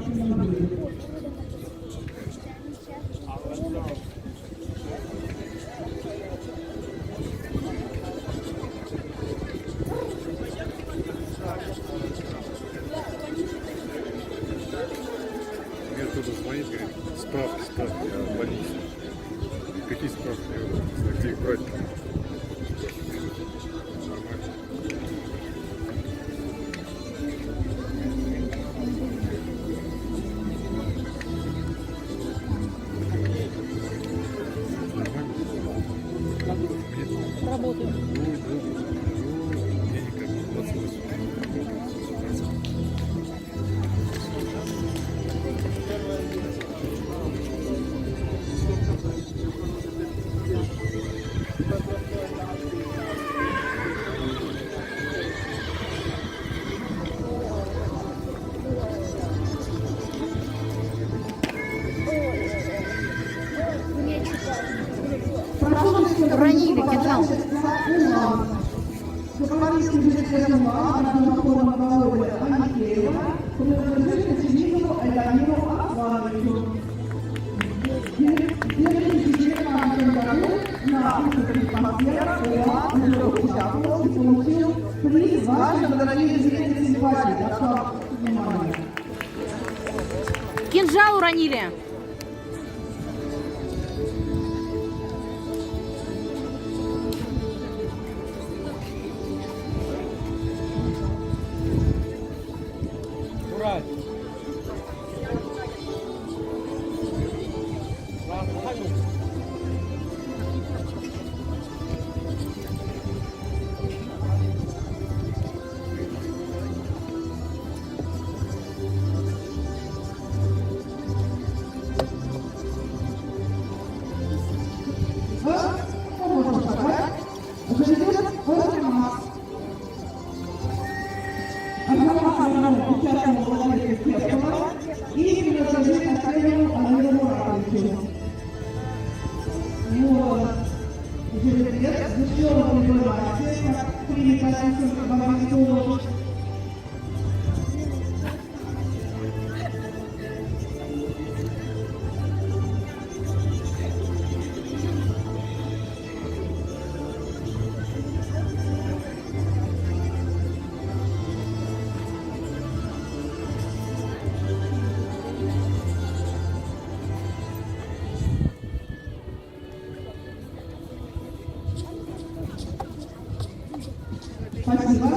Мне кто-то звонит, говорит, справки о больнице. Какие справки? Где их брать? Нормально. Работаю. Я никак не 28. Ранили кинжал. Журналистский бюджет Антона Володя Аникеева, принадлежит очевидному Эльдамиру Аслановичу. В 2019 году на выставке «Атмосфера» ОА номер 50 и получил приз «Ваши дорогие зрители симпатии». Прошу внимания. Кинжал уронили. Спасибо.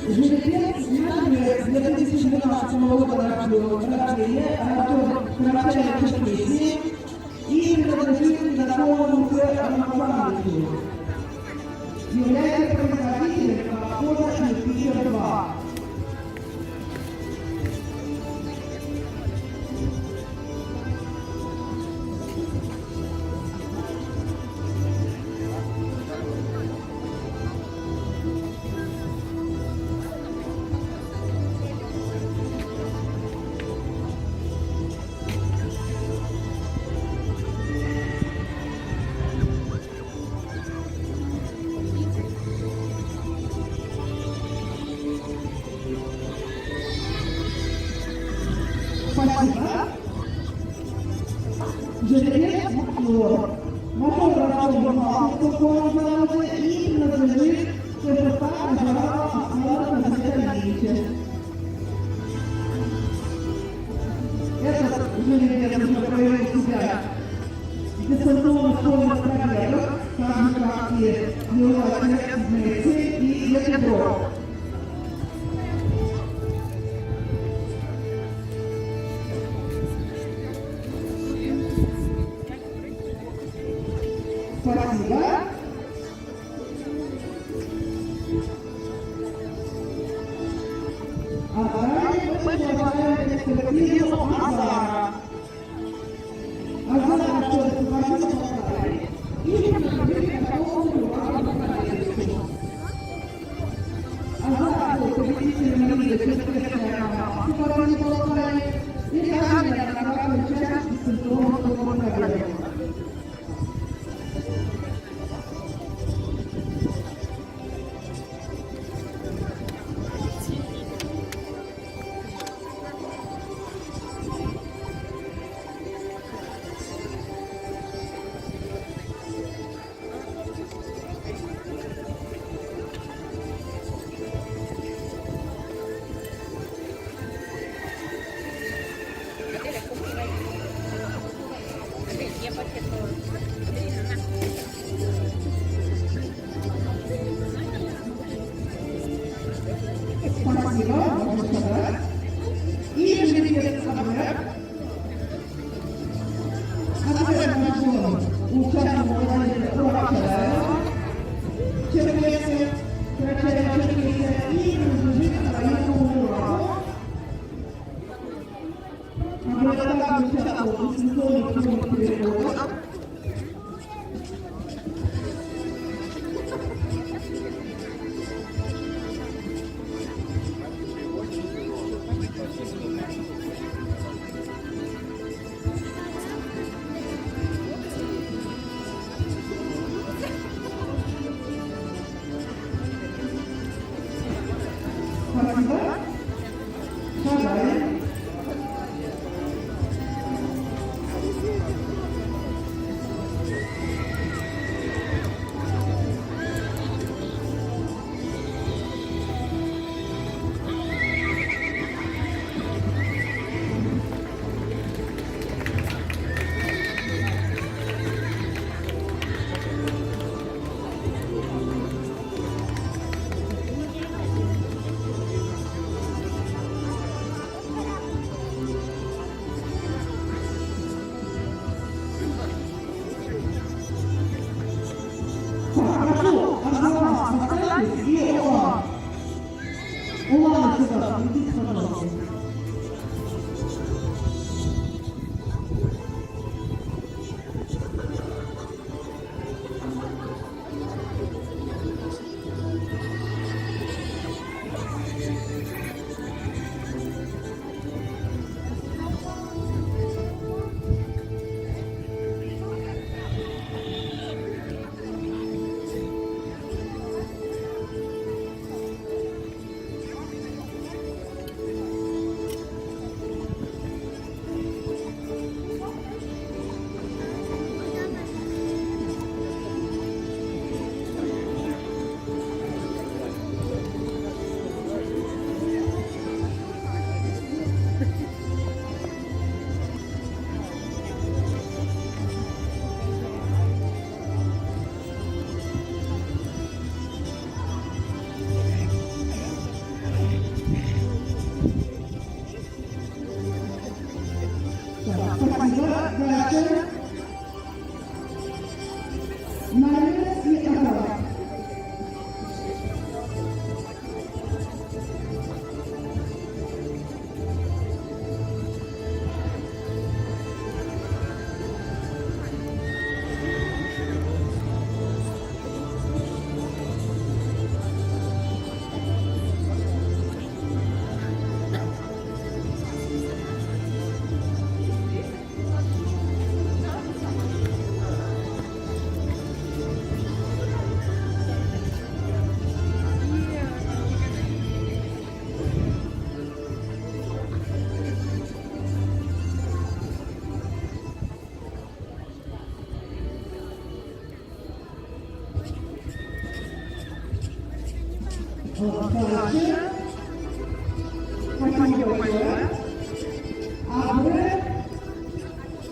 Жеребец номер 2012 года рождения Анатолий Карачаевич Песни и принадлежит Ярославу Александровичу. Является производителем подхода Юпитер-2. Спасибо. Жеребец Мотор. Мотор рожден в заводе и принадлежит КПК Ажара Аслана Казахстановича. Этот жеребец уже проявил себя в дистанционных школьных проектах, так же как и Юрий Дмитрий и Ветров. Спасибо. А далее мы продолжаем экспертизу Азара. Азар находится в машине поставили. И принадлежит такому руководителю. Азар победителем Лиги «Честная команда» в Паране Болгарии и также неоднократный участник дистанционного турнира. Спасибо, можно собрать. И жеребец АБ. Ответ на жен участников владельца Урачаева. Черкесия, Крачаева Черкесия и принадлежит району Урала. АБ также участвовал в сезоне клубных переходов. Спасибо. Шагаем. Прошу, Арзамас, поставьтесь и Улан. Улан сюда, идите, пожалуйста. Спасибо. Дальше. Налез и Агава. Дальше. Спасибо большое. АБ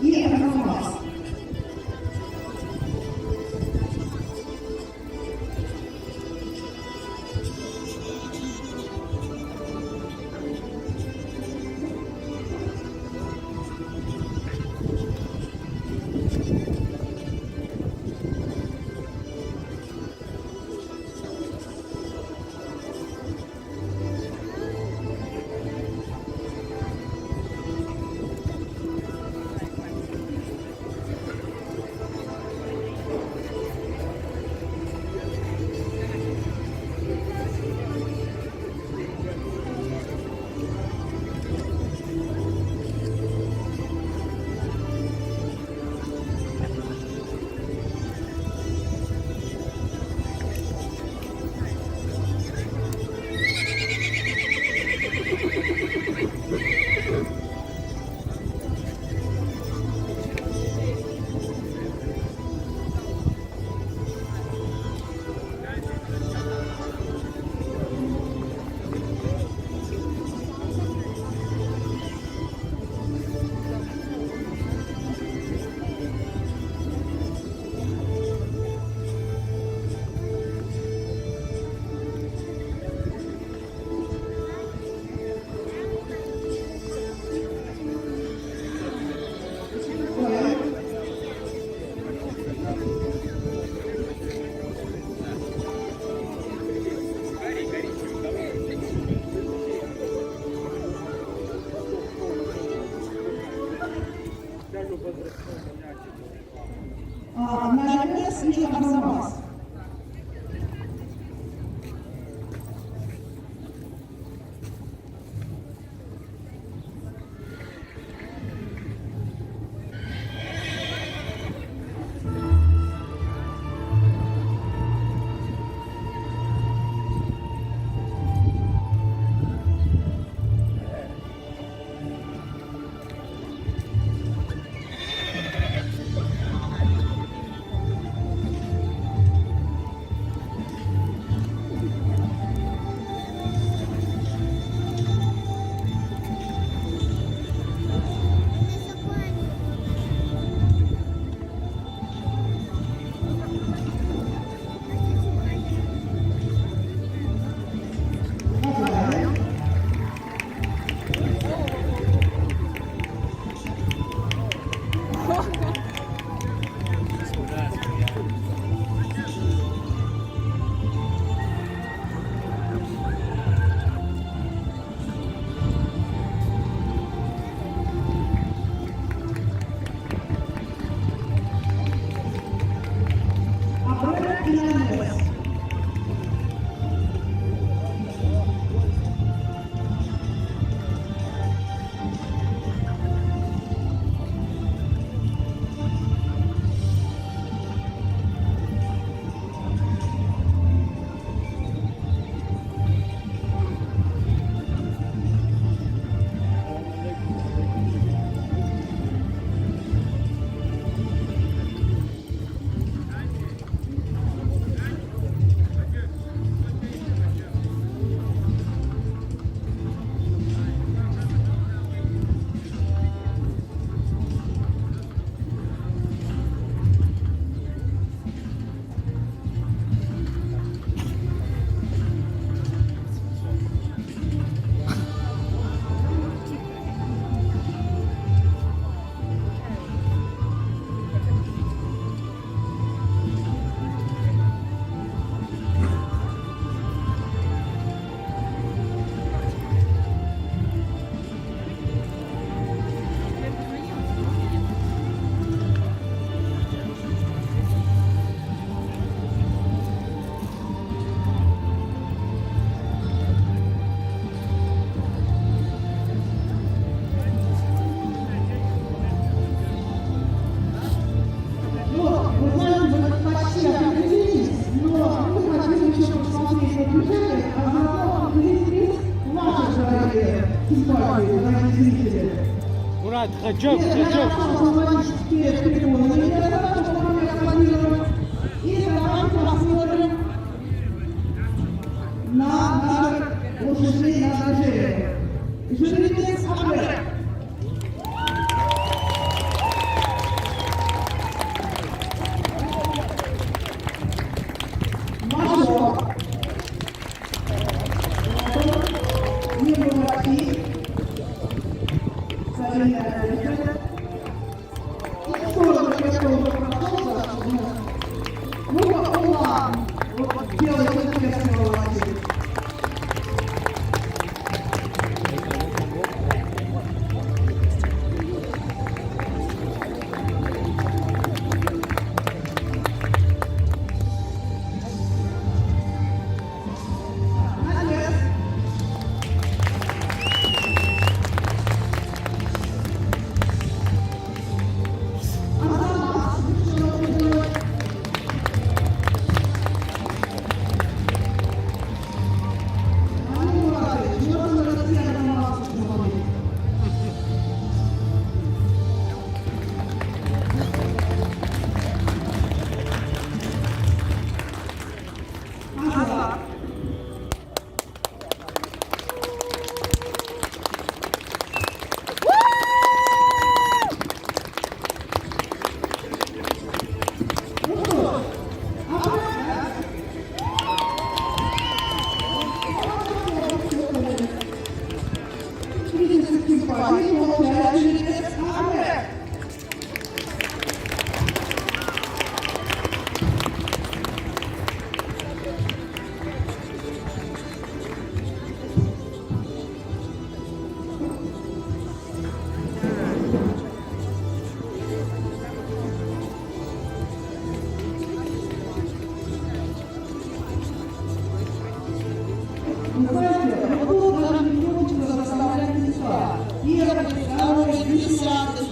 и Арзамас. и Арзамас. Абрера и Нанес. Мурат, Хаджок, Хаджок. И давайте посмотрим на наших лошадей, на движение. Жеребец Абрера. Мажор. Не бывает. первый, второй, десятый.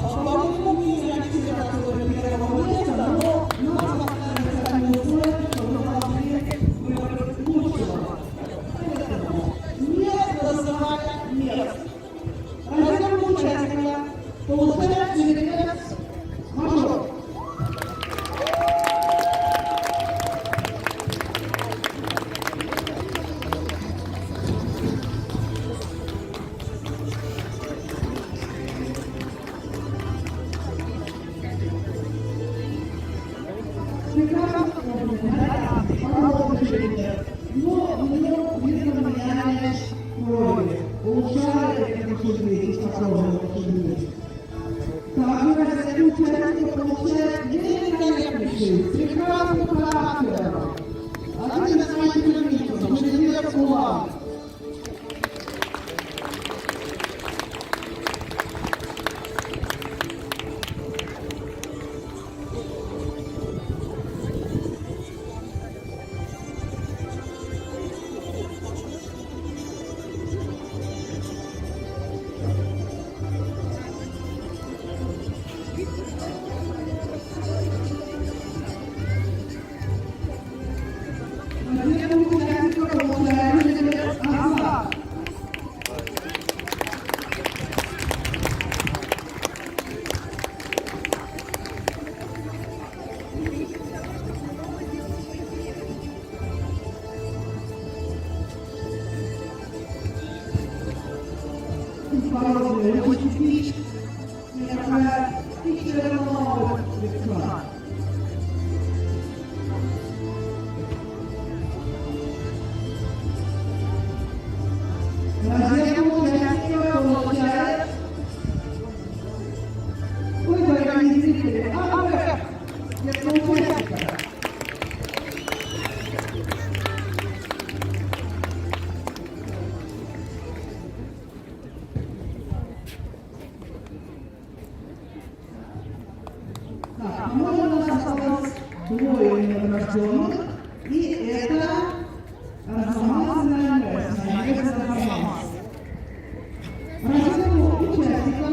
По-моему, не активировали первого места, но нас поставили сами условия, что мы должны выбрать лучшего. Поэтому не голосовать нет. Раздел участника получает через мажор. Но видно влияние крови, улучшает это худеть, способность худеть. Также раздел участника получает великолепнейший, прекрасный характер. Один из моих любимых, жеребец Улан. Раздел участника получает жеребец Азат. Породные очень такая птичья новая весна. Раздел участника получает. Ой, дорогие зрители, АБ, это участника. Так, по-моему, у нас осталось двое награжденных, и это Арзамас и Наймес. Раздел участника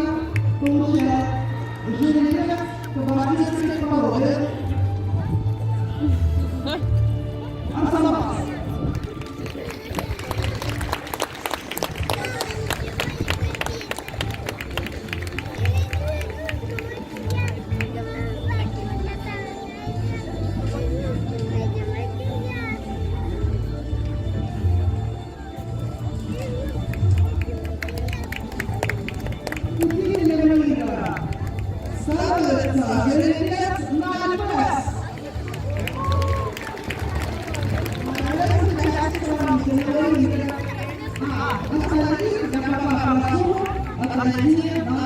получает жеребец кабардинской породы Арзамас. Победителем мира становится жеребец Наймес. Остальных, я пока прошу, отойти на